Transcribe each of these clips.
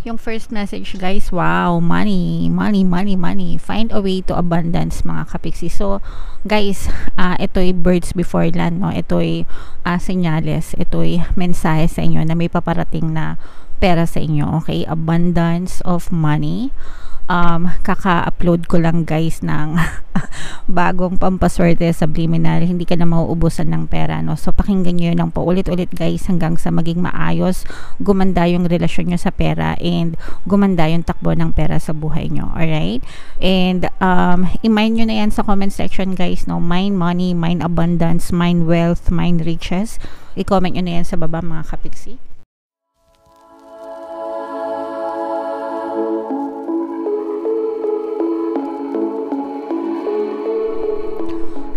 Yung first message guys, wow, money, money, money, money. Find a way to abundance mga kapiksi. So guys, ito'y birds before land, no? Ito'y senyales, ito'y mensahe sa inyo na may paparating na pera sa inyo, okay? Abundance of money. Kaka-upload ko lang guys ng bagong pampaswerte subliminal, hindi ka na mauubusan ng pera, no? So pakinggan nyo yun ng paulit-ulit guys hanggang sa maging maayos, gumanda yung relasyon nyo sa pera and gumanda yung takbo ng pera sa buhay nyo, alright? And i-mine nyo na yan sa comment section guys, no? Mine money, mine abundance, mine wealth, mine riches. I-comment nyo na yan sa baba mga kapiksi.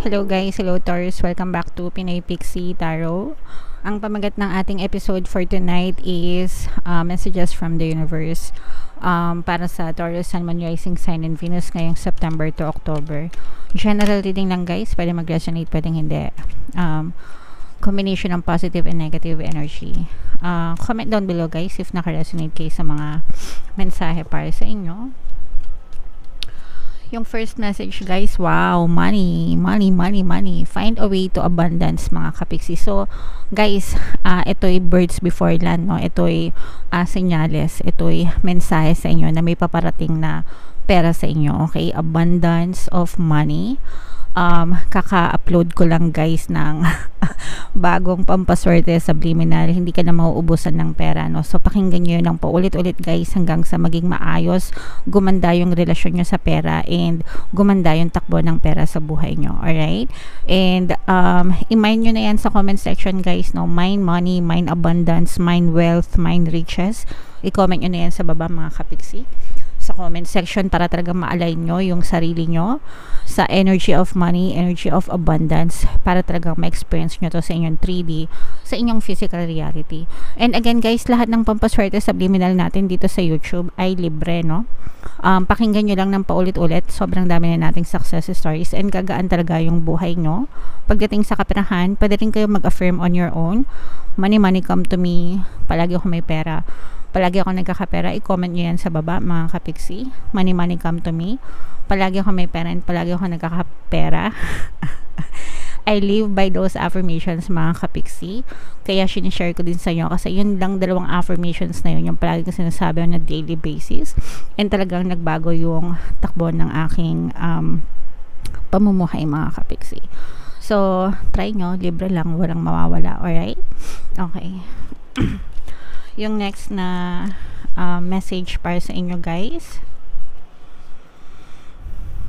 Hello guys, hello Taurus, welcome back to Pinoy Pixie Tarot. Ang pamagat ng ating episode for tonight is messages from the universe para sa Taurus, Sun, Moon, Rising Sign and Venus ngayong September to October. General reading lang guys, pwede mag-resonate, pwedeng hindi. Combination ng positive and negative energy. Comment down below guys if naka-resonate kayo sa mga mensahe para sa inyo. Yung first message guys, wow, money, money, money, money. Find a way to abundance mga kapiksi. So guys, ito'y birds before land, no? Ito'y senyales, ito'y mensahe sa inyo na may paparating na pera sa inyo, okay? Abundance of money. Kaka-upload ko lang guys ng bagong pampaswerte subliminal, hindi ka na mauubusan ng pera, no? So pakinggan nyo yun ng paulit-ulit guys hanggang sa maging maayos, gumanda yung relasyon nyo sa pera and gumanda yung takbo ng pera sa buhay nyo, alright? And i-mine nyo na yan sa comment section guys, no? Mine money, mine abundance, mine wealth, mine riches. I-comment nyo na yan sa baba mga kapiksi sa comment section para talaga ma-align nyo yung sarili nyo sa energy of money, energy of abundance, para talagang ma-experience nyo to sa inyong 3D, sa inyong physical reality. And again guys, lahat ng pampaswerte subliminal natin dito sa YouTube ay libre, no? Pakinggan nyo lang ng paulit-ulit, sobrang dami na nating success stories and gagaan talaga yung buhay nyo. Pagdating sa kaperahan, pwede rin kayo mag-affirm on your own. Money, money come to me, palagi ako may pera, palagi ako nagkakapera. I-comment nyo yan sa baba mga kapiksi. Money, money come to me, palagi ako may pera and palagi ako nagkakapera. I live by those affirmations mga kapiksi. Kaya sinishare ko din sa inyo kasi yun lang, dalawang affirmations na yun yung palagi ko sinasabi on a daily basis and talagang nagbago yung takbo ng aking pamumuhay mga kapiksi. So try nyo, libre lang, walang mawawala, alright? Okay. Yung next na message para sa inyo guys,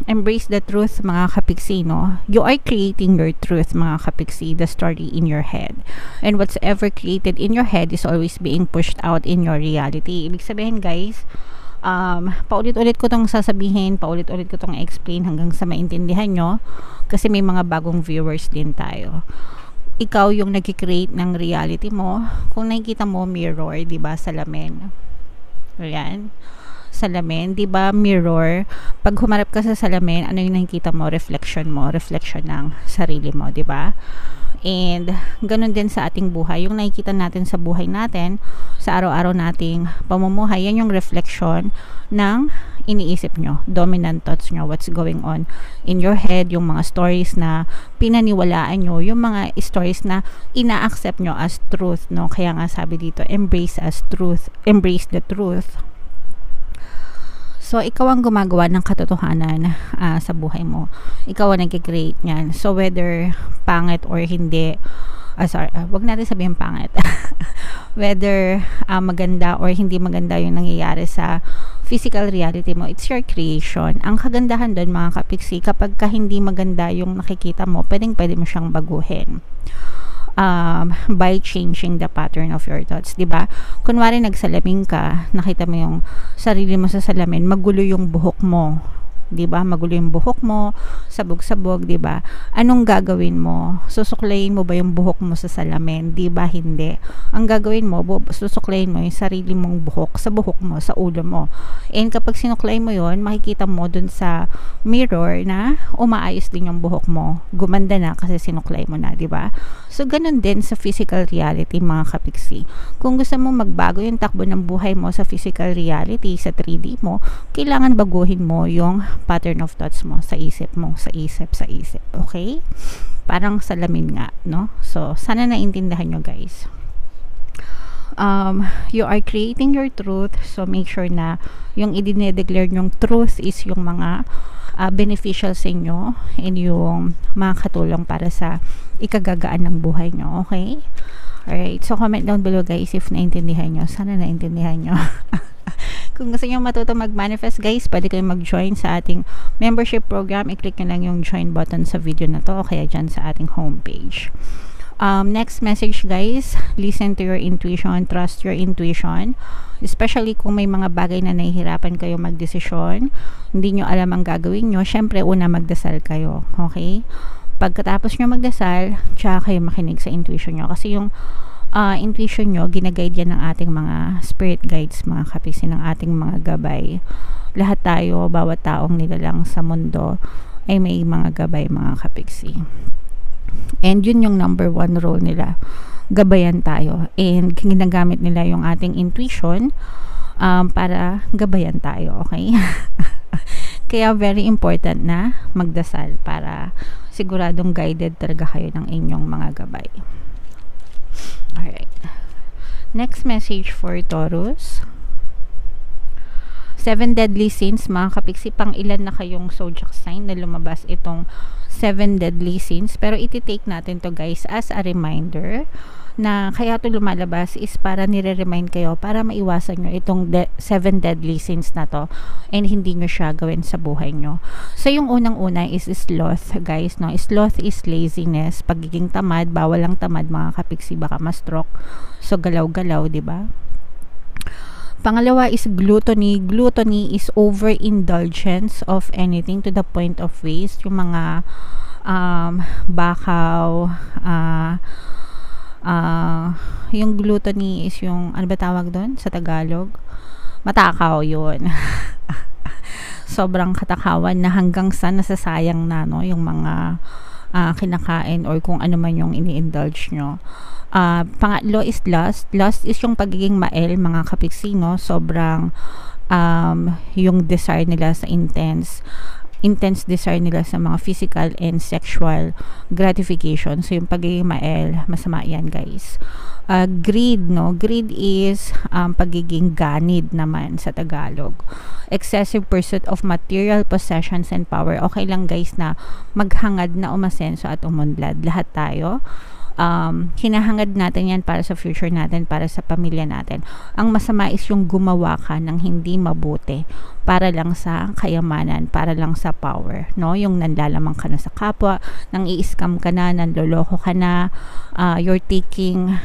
embrace the truth mga kapiksi, no? You are creating your truth mga kapiksi, the story in your head, and what's ever created in your head is always being pushed out in your reality. Ibig sabihin guys, paulit-ulit ko tong sasabihin, paulit-ulit ko tong explain hanggang sa maintindihan nyo kasi may mga bagong viewers din tayo. Ikaw yung nag-create ng reality mo. Kung nakikita mo mirror, 'di ba, salamin. Ayan. Salamin, 'di ba, mirror. Pag humarap ka sa salamin, ano yung nakikita mo? Reflection mo, reflection ng sarili mo, 'di ba? And ganun din sa ating buhay. Yung nakikita natin sa buhay natin, sa araw-araw nating pamumuhay, yan yung reflection ng iniisip nyo, dominant thoughts nyo, what's going on in your head, yung mga stories na pinaniwalaan nyo, yung mga stories na ina-accept nyo as truth, no? Kaya nga sabi dito, embrace as truth, embrace the truth. So ikaw ang gumagawa ng katotohanan sa buhay mo, ikaw ang nag-create niyan. So whether pangit or hindi, wag natin sabihin pangit, whether maganda or hindi maganda yung nangyayari sa physical reality mo, it's your creation. Ang kagandahan doon mga kapiksi, kapag hindi maganda yung nakikita mo, pwede mo siyang baguhin by changing the pattern of your thoughts, diba? Kunwari nagsalamin ka, nakita mo yung sarili mo sa salamin, magulo yung buhok mo, 'di ba? Magulo yung buhok mo, sabog-sabog, 'di ba? Anong gagawin mo? Susuklayin mo ba yung buhok mo sa salamin? 'Di ba? Hindi. Ang gagawin mo, susuklayin mo yung sarili mong buhok sa buhok mo, sa ulo mo. And kapag sinuklay mo 'yon, makikita mo dun sa mirror na umaayos din yung buhok mo. Gumanda na kasi sinuklay mo na, 'di ba? So ganun din sa physical reality, mga kapiksi. Kung gusto mo magbago yung takbo ng buhay mo sa physical reality, sa 3D mo, kailangan baguhin mo yung pattern of thoughts mo sa isip mo, sa isip. Okay? Parang salamin nga, no? So, sana naintindihan nyo, guys. You are creating your truth, so make sure na yung i-declare yung truth is yung mga beneficial sa inyo and yung makakatulong para sa ikagagaan ng buhay nyo, okay? Alright, so comment down below, guys, if naintindihan nyo. Sana naintindihan nyo. Kung gusto nyo matuto mag-manifest, guys, pwede kayong mag-join sa ating membership program. I-click nyo lang yung join button sa video na to o kaya dyan sa ating homepage. Next message, guys, listen to your intuition, trust your intuition, especially kung may mga bagay na nahihirapan kayo magdesisyon, hindi nyo alam ang gagawin nyo. Syempre, una magdasal kayo, okay? Pagkatapos nyo magdasal, tsaka kayo makinig sa intuition nyo, kasi yung intuition nyo, ginaguide yan ng ating mga spirit guides, mga kapiksi, ng ating mga gabay. Lahat tayo, bawat taong nilalang sa mundo ay may mga gabay, mga kapiksi. And yun yung number 1 role nila, gabayan tayo, and ginagamit nila yung ating intuition para gabayan tayo, okay? Kaya very important na magdasal para siguradong guided talaga kayo ng inyong mga gabay. Alright. Next message for Taurus. 7 deadly sins, mga kapiksi. Pang ilan na kayong zodiac sign na lumabas itong 7 deadly sins. Pero iti-take natin to, guys, as a reminder na kaya to lumalabas is para nire-remind kayo para maiwasan nyo itong 7 deadly sins na to and hindi nyo siya gawin sa buhay nyo. So yung unang-una is sloth, guys, no? Sloth is laziness, pagiging tamad. Bawal lang tamad, mga kapiksi, baka ma-stroke. So galaw-galaw, di ba? Pangalawa is gluttony. Gluttony is overindulgence of anything to the point of waste. Yung mga bakaw, yung gluttony is yung, ano ba tawag doon sa Tagalog? Matakaw, yun. Sobrang katakawan na hanggang sa nasasayang na, no, yung mga kinakain or kung ano man yung ini-indulge nyo. Pangatlo is lust. Lust is yung pagiging mael, mga kapiksi, no? Sobrang yung desire nila sa intense desire nila sa mga physical and sexual gratification. So yung pagiging mael, masama yan, guys. Greed, no? Greed is pagiging ganid naman sa Tagalog. Excessive pursuit of material possessions and power. Okay lang, guys, na maghangad na umasenso at umunlad. Lahat tayo. Hinahangad natin yan para sa future natin, para sa pamilya natin. Ang masama is yung gumawa ka ng hindi mabuti para lang sa kayamanan, para lang sa power, no? Yung nanlalamang ka na sa kapwa, nang i-scam ka na, nanloloko ka na, you're taking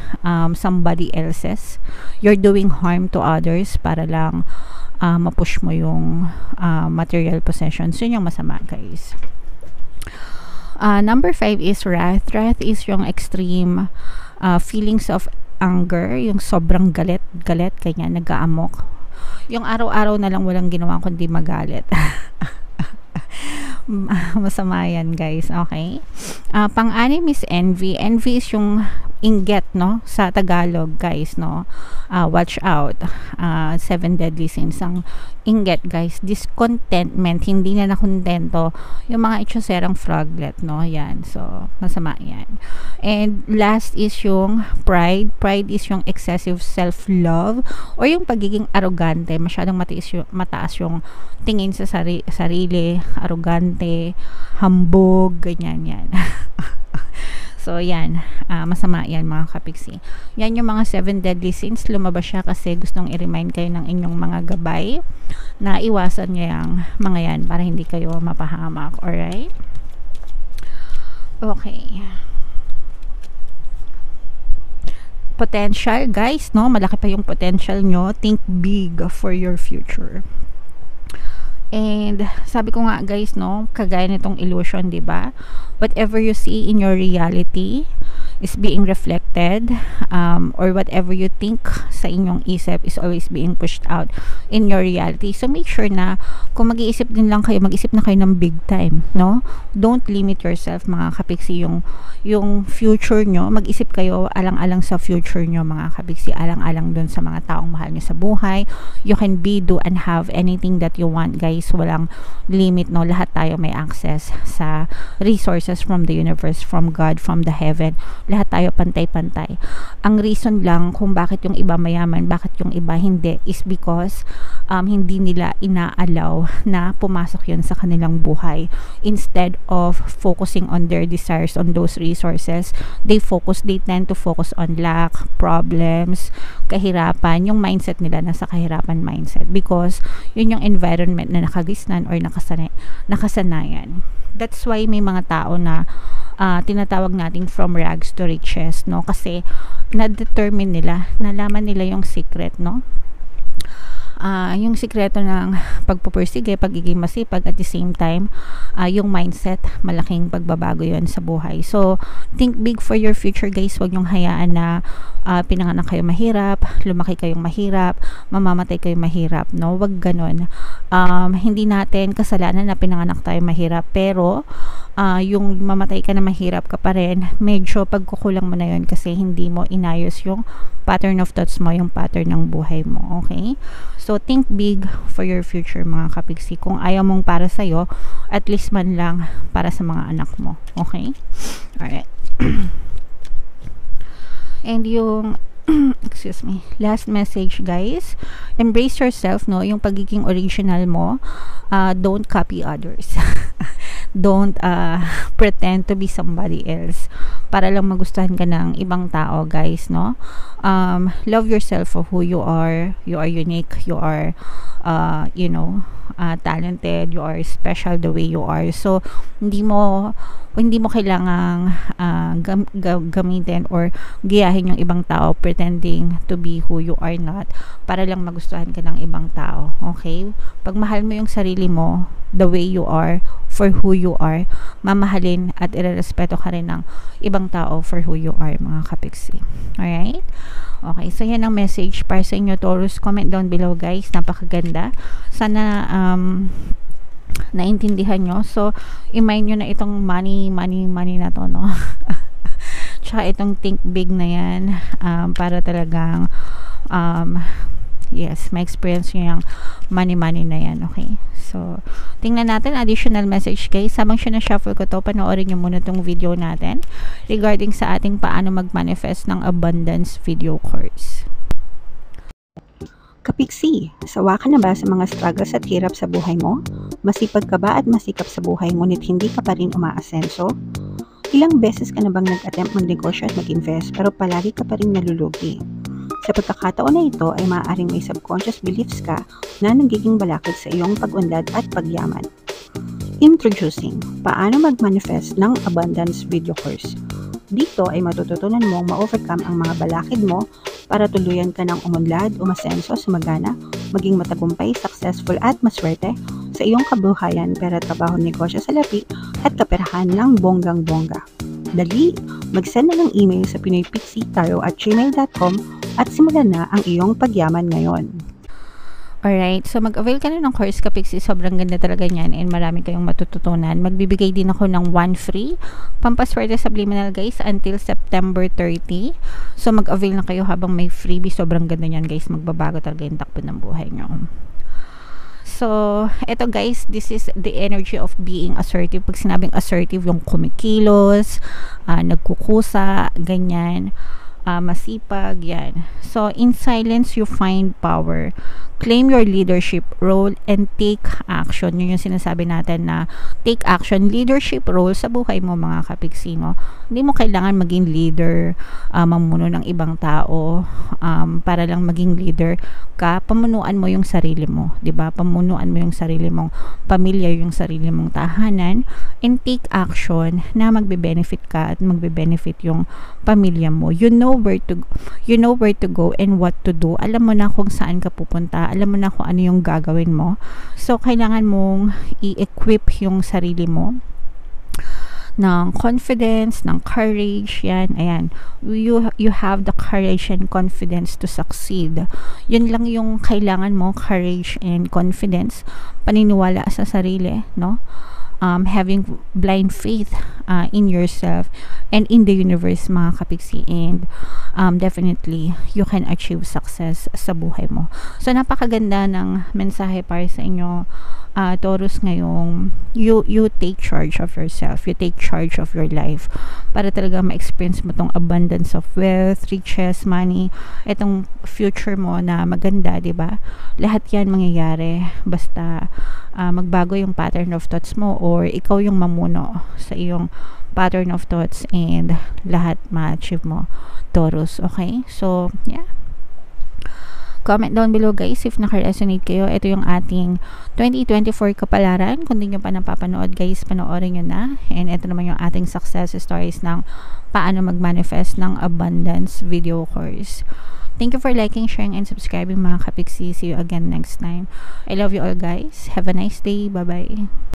somebody else's, you're doing harm to others para lang mapush mo yung material possessions. Yun yung masama, guys. Number 5 is wrath. Wrath is yung extreme feelings of anger, yung sobrang galit, kanya nag-aamok. Yung araw-araw na lang walang ginawa kundi magalit. Masama yan, guys. Okay? Pang-anim is envy. Envy is yung inggit, no? Sa Tagalog, guys, no? Watch out. 7 deadly sins ang inggit, guys. Discontentment, hindi na nakontento. Yung mga itsuserang froglet, no? Yan. So, masama yan. And last is yung pride. Pride is yung excessive self-love or yung pagiging arrogante. Masyadong mataas yung tingin sa sarili, arrogante, hambog, ganyan yan. So, yan. Masama yan, mga kapiksi. Yan yung mga 7 deadly sins. Lumabas siya kasi gustong i-remind kayo ng inyong mga gabay na iwasan nyo yung mga yan para hindi kayo mapahamak. Alright? Okay. Potential, guys, no? Malaki pa yung potential nyo. Think big for your future. And sabi ko nga guys, no, kagaya nitong illusion, 'di ba? Whatever you see in your reality is being reflected, or whatever you think sa inyong isip is always being pushed out in your reality. So make sure na kung mag-iisip din lang kayo, mag-isip na kayo ng big time, no? Don't limit yourself, mga kapiksi. Yung future nyo, mag-isip kayo alang-alang sa future nyo, mga kapiksi, alang-alang dun sa mga taong mahal nyo sa buhay. You can be, do, and have anything that you want, guys. Walang limit, no? Lahat tayo may access sa resources from the universe, from God, from the heaven. Lahat tayo pantay-pantay. Ang reason lang kung bakit yung iba mayaman, bakit yung iba hindi, is because hindi nila inaalaw na pumasok yun sa kanilang buhay. Instead of focusing on their desires, on those resources, they tend to focus on lack, problems, kahirapan. Yung mindset nila nasa kahirapan mindset, because yun yung environment na nakagisnan or nakasanayan. That's why may mga tao na tinatawag nating from rags to riches, no? Kasi na-determine nila, nalaman nila yung secret, no? Yung sikreto ng pagpupursige, pagiging masipag, at the same time, yung mindset, malaking pagbabago yon sa buhay. So, think big for your future, guys. Huwag nyong hayaan na pinanganak kayo mahirap, lumaki kayong mahirap, mamamatay kayong mahirap, no? Huwag ganon. Hindi natin kasalanan na pinanganak tayo mahirap, pero yung mamatay ka na mahirap ka pa rin, medyo pagkukulang mo na yun kasi hindi mo inayos yung pattern of thoughts mo, yung pattern ng buhay mo, okay? So, think big for your future, mga kapiksi. Kung ayaw mong para sa'yo, at least man lang para sa mga anak mo, okay? Alright. And yung excuse me, last message, guys, embrace yourself, no? Yung pagiging original mo. Don't copy others. Don't pretend to be somebody else para lang magustuhan ka ng ibang tao, guys, no? Love yourself for who you are. You are unique. You are talented. You are special the way you are. So hindi mo kailangang gamitin or giyahin yung ibang tao pretending to be who you are not para lang magustuhan ka ng ibang tao, okay? Pag mahal mo yung sarili mo the way you are, for who you are, mamahalin at irerespeto ka rin ng ibang tao for who you are, mga kapiksi. Alright? Okay, so yan ang message para sa inyo, Taurus. Comment down below, guys. Napakaganda. Sana naintindihan nyo. So, i-mind nyo na itong money na to, no? Tsaka itong think big na yan, para talagang yes, ma-experience nyo yung money na yan, okay? So, tingnan natin additional message, guys. Habang sinashuffle ko to, panoorin nyo muna tong video natin regarding sa ating paano mag-manifest ng abundance video course. Kapiksi, sawa ka na ba sa mga struggles at hirap sa buhay mo? Masipag ka ba at masikap sa buhay ngunit hindi ka pa rin umaasenso? Ilang beses ka na bang nag-attempt magnegosyo at mag-invest pero palagi ka pa rin nalulugi? Sa pagkakataon na ito ay maaaring may subconscious beliefs ka na nagiging balakid sa iyong pag-unlad at pagyaman. Introducing, paano mag-manifest ng abundance video course. Dito ay matututunan mong ma-overcome ang mga balakid mo para tuluyan ka ng umunlad, umasenso, sumagana, maging matagumpay, successful at maswerte sa iyong kabuhayan, pera, trabaho, negosyo, salapi at kaperahan ng bonggang-bongga. Dali, mag-send na ng email sa pinoypixitaro@gmail.com at simulan na ang iyong pagyaman ngayon. Alright, so mag-avail ka na ng course, kapiksi. Sobrang ganda talaga niyan and marami kayong matututunan. Magbibigay din ako ng 1 free pampaswerte subliminal, guys, until September 30. So mag-avail na kayo habang may freebie. Sobrang ganda niyan, guys. Magbabago talaga yung takbo ng buhay nyo. So, eto, guys, this is the energy of being assertive. Pag sinabing assertive, yung kumikilos, nagkukusa, ganyan, masipag, yan. So, in silence, you find power. Claim your leadership role and take action. Yun yung sinasabi natin na take action, leadership role sa buhay mo, mga kapiksi, no? Hindi mo kailangan maging leader, mamuno ng ibang tao, para lang maging leader ka. Pamunuan mo yung sarili mo, 'di ba? Pamunuan mo yung sarili mong pamilya, yung sarili mong tahanan, and take action na magbe-benefit ka at magbe-benefit yung pamilya mo. You know where to go and what to do. Alam mo na kung saan ka pupunta. Alam mo na kung ano yung gagawin mo. So, kailangan mong i-equip yung sarili mo ng confidence, ng courage, yan, ayan. You have the courage and confidence to succeed. Yun lang yung kailangan mo, courage and confidence, paniniwala sa sarili, no? Having blind faith in yourself and in the universe, mga kapiksi, and definitely you can achieve success sa buhay mo. So napakaganda ng mensahe para sa inyo, Taurus, ngayong you take charge of yourself, you take charge of your life para talaga ma-experience mo tong abundance of wealth, riches, money, itong future mo na maganda, 'di ba? Lahat 'yan mangyayari basta magbago yung pattern of thoughts mo, or ikaw yung mamuno sa iyong pattern of thoughts, and lahat ma-achieve mo, Taurus. Okay? So, yeah. Comment down below, guys, if naka-resonate kayo. Ito yung ating 2024 kapalaran. Kung di nyo pa napapanood, guys, panoorin nyo na. And ito naman yung ating success stories ng paano mag-manifest ng abundance video course. Thank you for liking, sharing, and subscribing, mga kapiksi. See you again next time. I love you all, guys. Have a nice day. Bye-bye.